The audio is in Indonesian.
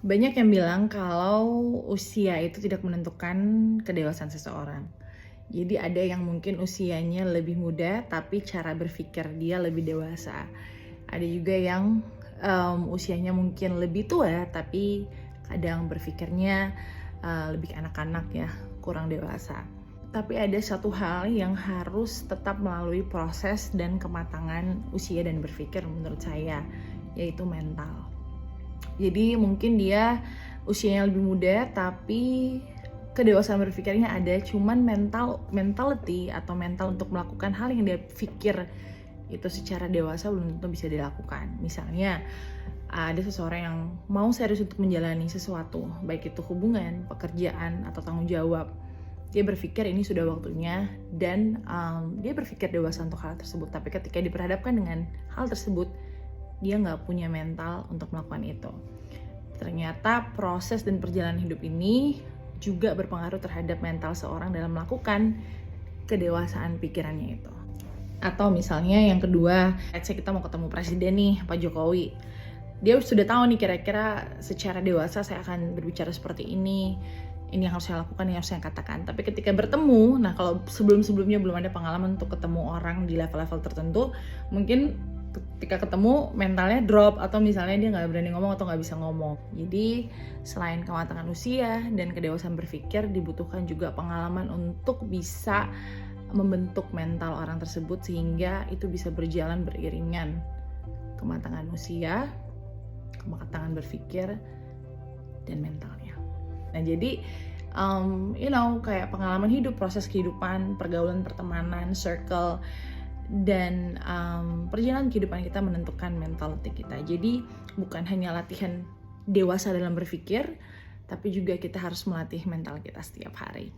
Banyak yang bilang kalau usia itu tidak menentukan kedewasaan seseorang. Jadi ada yang mungkin usianya lebih muda tapi cara berpikir dia lebih dewasa. Ada juga yang usianya mungkin lebih tua tapi kadang berpikirnya lebih anak-anak ya, kurang dewasa. Tapi ada satu hal yang harus tetap melalui proses dan kematangan usia dan berpikir menurut saya, yaitu mental. Jadi mungkin dia usianya lebih muda tapi kedewasaan berpikirnya ada, cuman mentality atau mental untuk melakukan hal yang dia pikir itu secara dewasa belum tentu bisa dilakukan. Misalnya ada seseorang yang mau serius untuk menjalani sesuatu, baik itu hubungan, pekerjaan, atau tanggung jawab. Dia berpikir ini sudah waktunya dan dia berpikir dewasa untuk hal tersebut. Tapi ketika diperhadapkan dengan hal tersebut, dia nggak punya mental untuk melakukan itu. Ternyata proses dan perjalanan hidup ini juga berpengaruh terhadap mental seorang dalam melakukan kedewasaan pikirannya itu. Atau misalnya yang kedua, let's say kita mau ketemu presiden nih, Pak Jokowi. Dia sudah tahu nih kira-kira secara dewasa saya akan berbicara seperti ini yang harus saya lakukan, ini harus saya katakan. Tapi ketika bertemu, nah kalau sebelum-sebelumnya belum ada pengalaman untuk ketemu orang di level-level tertentu, mungkin ketika ketemu mentalnya drop atau misalnya dia nggak berani ngomong atau nggak bisa ngomong. Jadi selain kematangan usia dan kedewasaan berpikir, dibutuhkan juga pengalaman untuk bisa membentuk mental orang tersebut sehingga itu bisa berjalan beriringan. Kematangan usia, kematangan berpikir, dan mentalnya. Nah jadi kayak pengalaman hidup, proses kehidupan, pergaulan, pertemanan, circle, dan perjalanan kehidupan kita menentukan mentality kita. Jadi bukan hanya latihan dewasa dalam berpikir, tapi juga kita harus melatih mental kita setiap hari.